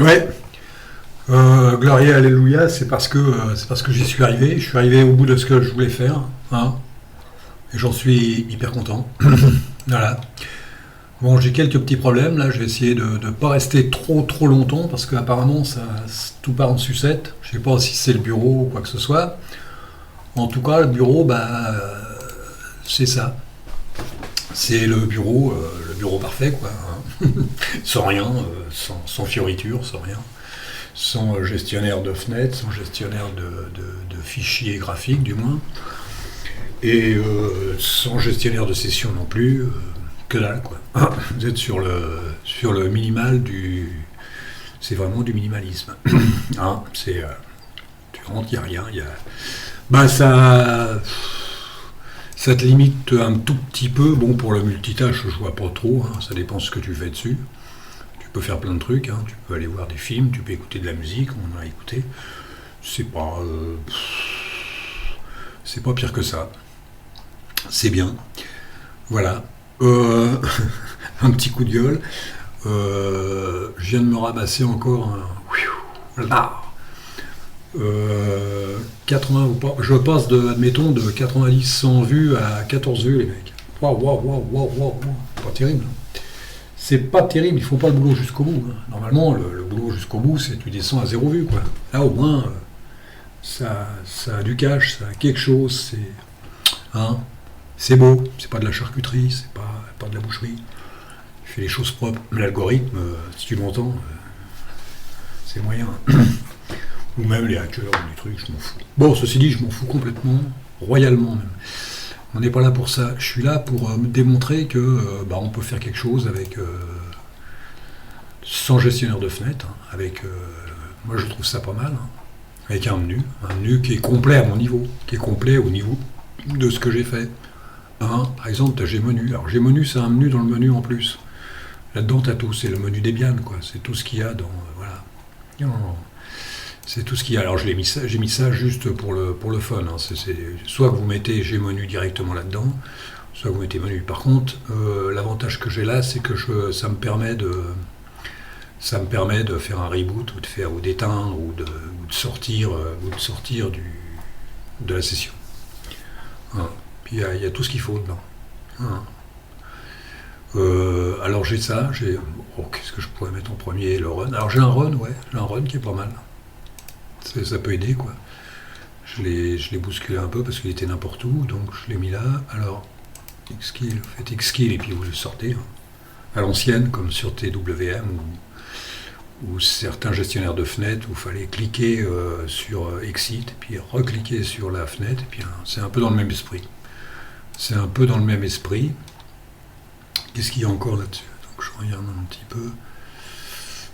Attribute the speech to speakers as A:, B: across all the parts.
A: Ouais. Gloria Alléluia, c'est parce que j'y suis arrivé. Je suis arrivé au bout de ce que je voulais faire, hein, et j'en suis hyper content. Voilà. Bon, j'ai quelques petits problèmes là. Je vais essayer de ne pas rester trop longtemps parce qu'apparemment tout part en sucette. Je sais pas si c'est le bureau ou quoi que ce soit. En tout cas, le bureau, c'est ça. C'est le bureau parfait, quoi, hein. Sans rien, sans fioriture, sans rien. Sans gestionnaire de fenêtres, sans gestionnaire de fichiers graphiques du moins, et sans gestionnaire de session non plus, que dalle quoi. Vous êtes sur le minimal c'est vraiment du minimalisme. Hein, tu rentres, il n'y a rien, ça te limite un tout petit peu. Bon, pour le multitâche, je vois pas trop, hein, ça dépend ce que tu fais dessus. Tu peux faire plein de trucs, hein. Tu peux aller voir des films, tu peux écouter de la musique, on en a écouté. C'est pas, c'est pas pire que ça. C'est bien. Voilà. Un petit coup de gueule. Je viens de me ramasser encore un. Là. 80 ou pas. Je passe admettons, de 90-100 vues à 14 vues, les mecs. Waouh. Pas terrible. C'est pas terrible, il faut pas le boulot jusqu'au bout, hein. Normalement, le boulot jusqu'au bout, c'est tu descends à 0 vue, quoi. Là, au moins, ça a du cash, ça a quelque chose, hein, c'est beau, c'est pas de la charcuterie, c'est pas de la boucherie. Tu fais les choses propres. L'algorithme, si tu l'entends, c'est moyen. Ou même les hackers, ou les trucs, je m'en fous. Bon, ceci dit, je m'en fous complètement, royalement même. On n'est pas là pour ça. Je suis là pour me démontrer que on peut faire quelque chose avec sans gestionnaire de fenêtre, hein, avec moi je trouve ça pas mal, hein, avec un menu qui est complet à mon niveau, qui est complet au niveau de ce que j'ai fait. Hein, par exemple, tu as Gmenu. Alors Gmenu, c'est un menu dans le menu en plus. Là-dedans, tu as tout. C'est le menu Debian, quoi. C'est tout ce qu'il y a dans. Voilà. Non. C'est tout ce qu'il y a. Alors j'ai mis ça juste pour le fun, hein. Soit que vous mettez Gmenu directement là-dedans, soit que vous mettez menu. Par contre, l'avantage que j'ai là, c'est que ça me permet de faire un reboot ou d'éteindre ou de sortir de la session. Hein. Puis il y a tout ce qu'il faut dedans. Hein. Alors j'ai ça. Qu'est-ce que je pourrais mettre en premier? Le run. Alors j'ai un run, ouais. J'ai un run qui est pas mal. Ça peut aider, quoi. Je l'ai bousculé un peu parce qu'il était n'importe où, donc je l'ai mis là. Alors, Xkill, faites Xkill et puis vous le sortez. Hein. À l'ancienne, comme sur TWM ou certains gestionnaires de fenêtres où il fallait cliquer sur Exit et puis recliquer sur la fenêtre. Et puis c'est un peu dans le même esprit. Qu'est-ce qu'il y a encore là-dessus? Donc je regarde un petit peu.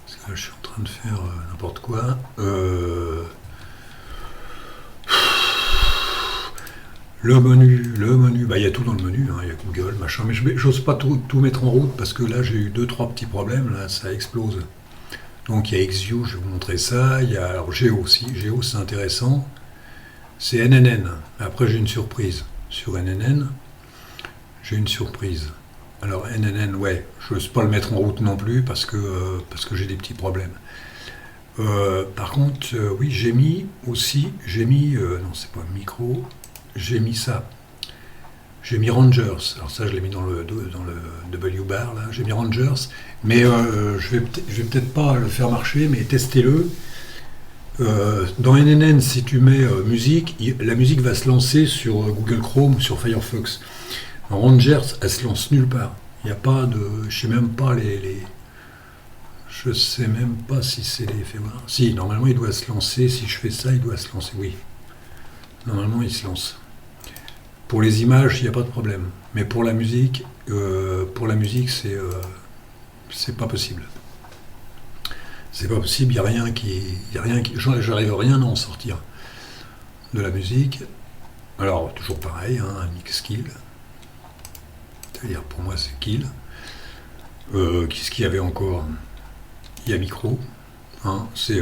A: Parce que là, je suis en train de faire n'importe quoi. Le menu, il y a tout dans le menu, hein, il y a Google, machin, mais j'ose pas tout mettre en route parce que là j'ai eu 2-3 petits problèmes, là ça explose. Donc il y a XView, je vais vous montrer ça, il y a alors Geo aussi, Geo c'est intéressant, c'est NNN, après j'ai une surprise, sur NNN, j'ai une surprise. Alors NNN, ouais, je n'ose pas le mettre en route non plus parce que j'ai des petits problèmes. Par contre, oui, j'ai mis, non c'est pas micro, j'ai mis ça. J'ai mis Rangers, alors ça je l'ai mis dans le W-bar là, j'ai mis Rangers, mais je vais peut-être pas le faire marcher, mais testez-le. Dans NNN, si tu mets musique, la musique va se lancer sur Google Chrome ou sur Firefox. En Rangers, elle se lance nulle part. Il n'y a pas de. Je sais même pas je sais même pas si c'est les éphémères. Si, normalement il doit se lancer. Si je fais ça, il doit se lancer. Oui. Normalement il se lance. Pour les images, il n'y a pas de problème. Mais pour la musique, c'est pas possible. C'est pas possible, il n'y a rien qui. J'arrive à rien à en sortir de la musique. Alors, toujours pareil, hein, un Xkill. C'est-à-dire, pour moi, c'est Kill. Qu'est-ce qu'il y avait encore? Il y a Micro. Hein, c'est,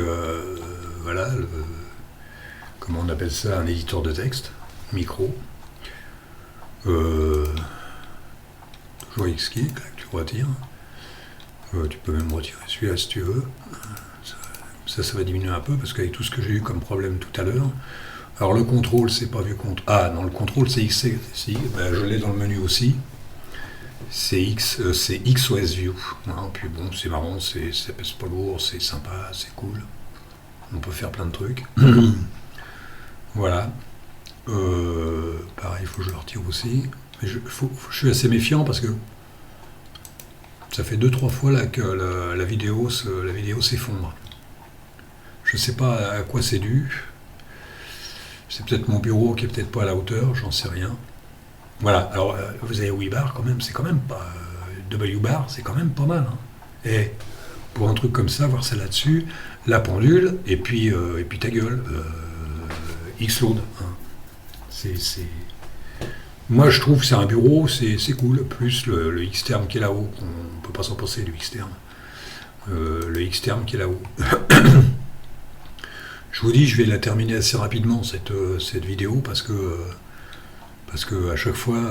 A: voilà, comment on appelle ça? Un éditeur de texte. Micro. Toujours Xkill, que tu retires. Tu peux même retirer celui-là si tu veux. Ça, ça va diminuer un peu parce qu'avec tout ce que j'ai eu comme problème tout à l'heure. Alors le contrôle, c'est pas vu contre. Ah non, le contrôle c'est X, ben, je l'ai dans le menu aussi. C'est XOS View. Hein, puis bon, c'est marrant, ça pèse pas lourd, c'est sympa, c'est cool. On peut faire plein de trucs. Voilà. Pareil, il faut que je le retire aussi. Mais je suis assez méfiant parce que ça fait 2-3 fois là que la vidéo s'effondre. Je sais pas à quoi c'est dû. C'est peut-être mon bureau qui est peut-être pas à la hauteur, j'en sais rien. Voilà, alors vous avez WeBar quand même, c'est quand même pas. WBar, c'est quand même pas mal. Hein. Et pour un truc comme ça, voir ça là-dessus, la pendule, et puis ta gueule, Xload. Hein. Moi je trouve que c'est un bureau, c'est cool, plus le Xterm qui est là-haut, on peut pas s'en passer du Xterm. Le Xterm qui est là-haut. Je vous dis, je vais la terminer assez rapidement cette vidéo parce que à chaque fois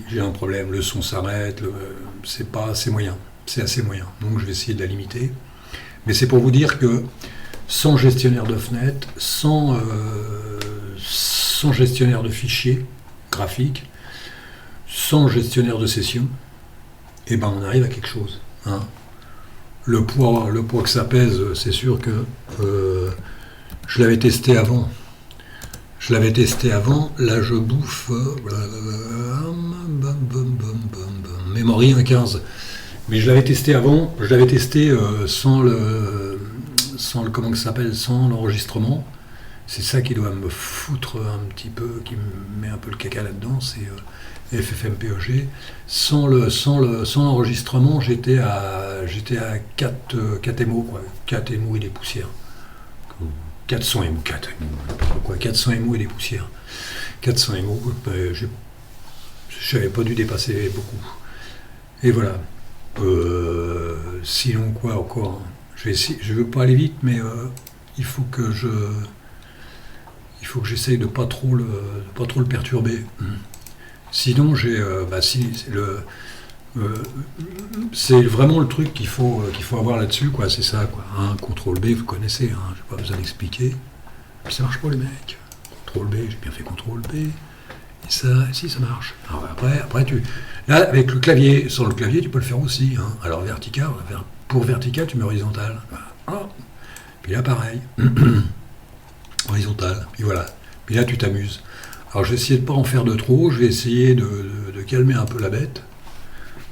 A: j'ai un problème, le son s'arrête, c'est pas assez moyen, c'est assez moyen, donc je vais essayer de la limiter. Mais c'est pour vous dire que sans gestionnaire de fenêtre, sans gestionnaire de fichiers graphiques, sans gestionnaire de session, et ben on arrive à quelque chose. Hein. Le poids que ça pèse, c'est sûr que je l'avais testé avant. Là je bouffe Memory 1.15. Mais je l'avais testé avant, sans le comment ça s'appelle, sans l'enregistrement. C'est ça qui doit me foutre un petit peu, qui me met un peu le caca là-dedans, c'est FFmpeg. Sans l'enregistrement, j'étais à 4 MO, quoi. 4 MO et des poussières. 400 MO, 400 MO et des poussières. 400 MO, je n'avais pas dû dépasser beaucoup. Et voilà. Sinon, quoi encore? Je ne veux pas aller vite, mais il faut que j'essaye de pas trop le perturber. Sinon, c'est vraiment le truc qu'il faut avoir là-dessus, quoi. C'est ça, quoi. Hein, CTRL B, vous connaissez, hein, j'ai pas besoin d'expliquer. Ça marche pas, les mecs. CTRL B, j'ai bien fait CTRL B. Et ça, si ça marche. Alors après là, avec le clavier, sur le clavier, tu peux le faire aussi. Hein. Alors vertical, pour vertical, tu mets horizontal. Voilà. Puis là, pareil. Horizontal. Puis voilà. Puis là, tu t'amuses. Alors, je vais essayer de pas en faire de trop. Je vais essayer de calmer un peu la bête.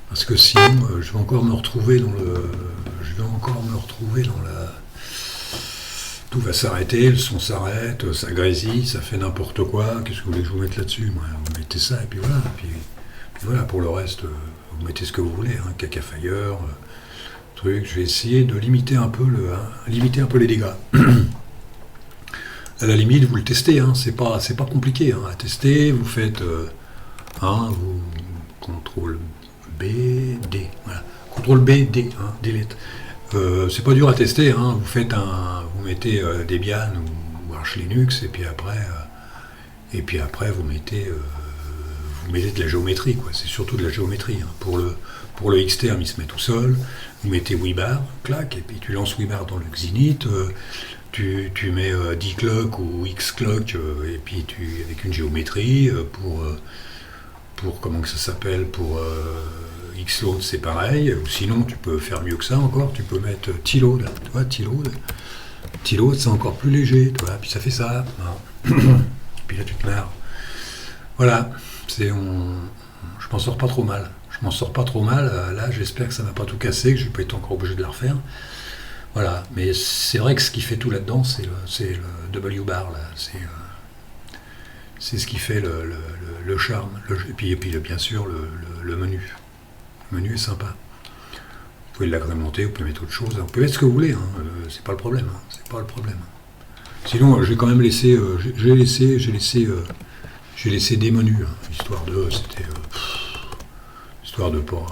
A: Parce que sinon, je vais encore me retrouver dans la... Tout va s'arrêter, le son s'arrête, ça grésille, ça fait n'importe quoi. Qu'est-ce que vous voulez que je vous mette là-dessus? Vous mettez ça, et puis voilà. Puis voilà, pour le reste, vous mettez ce que vous voulez. Hein, Cacafire, truc. Je vais essayer de limiter un peu les dégâts. À la limite, vous le testez. Hein, c'est pas compliqué hein, à tester. Vous faites... vous CTRL B, D. Voilà. CTRL B, D, hein, delete. C'est pas dur à tester, hein. Vous mettez Debian ou Arch Linux et puis après vous mettez de la géométrie, quoi. C'est surtout de la géométrie. Hein. Pour le Xterm, il se met tout seul. Vous mettez WeBar, clac, et puis tu lances WeBar dans le Xinit. Tu mets dclock ou xclock et puis avec une géométrie pour comment que ça s'appelle, pour Xload, c'est pareil, ou sinon tu peux faire mieux que ça encore, tu peux mettre Tload, tu vois, Tload c'est encore plus léger, tu vois, puis ça fait ça, puis là tu te marres. Voilà, je m'en sors pas trop mal, là j'espère que ça m'a pas tout cassé, que je vais pas être encore obligé de la refaire. Voilà, mais c'est vrai que ce qui fait tout là-dedans, c'est le WBar, là, c'est ce qui fait le charme, et puis bien sûr le menu. Le menu est sympa. Vous pouvez l'agrémenter, vous pouvez mettre autre chose, vous pouvez mettre ce que vous voulez, hein, c'est pas le problème. Sinon, j'ai quand même laissé, j'ai laissé des menus, hein, histoire de pas,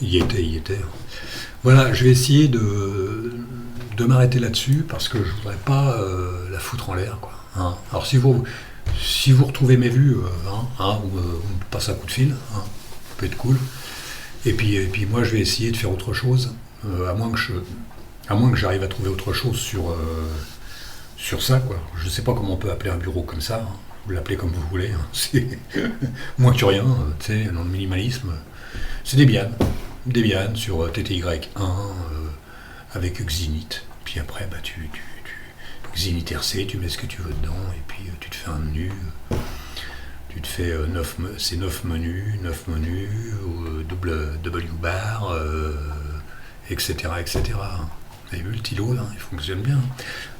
A: il y était. Voilà, je vais essayer de m'arrêter là-dessus parce que je voudrais pas la foutre en l'air, quoi. Hein. Alors si vous retrouvez mes vues, ou on me passe un coup de fil, hein, ça peut être cool. Et puis moi je vais essayer de faire autre chose, à moins que À moins que j'arrive à trouver autre chose sur ça, quoi. Je ne sais pas comment on peut appeler un bureau comme ça, hein. Vous l'appelez comme vous voulez, hein. C'est moins que rien, tu sais, dans le minimalisme. C'est des bianes sur TTY1 avec Xinit. Puis après, bah, Xinit RC, tu mets ce que tu veux dedans, et puis tu te fais un menu. Tu te fais 9 menus, double W bar, etc., etc. Vous avez vu le stylo, là, il fonctionne bien.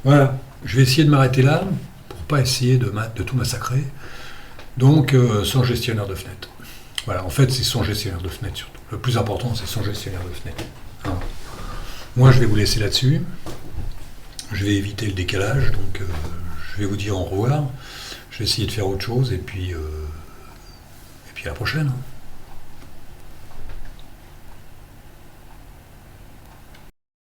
A: Voilà, je vais essayer de m'arrêter là, pour pas essayer de tout massacrer. Donc, son gestionnaire de fenêtre. Voilà, en fait, c'est son gestionnaire de fenêtre surtout. Le plus important, c'est son gestionnaire de fenêtre. Hein. Moi, je vais vous laisser là-dessus. Je vais éviter le décalage, donc je vais vous dire au revoir. Je vais essayer de faire autre chose, et puis à la prochaine.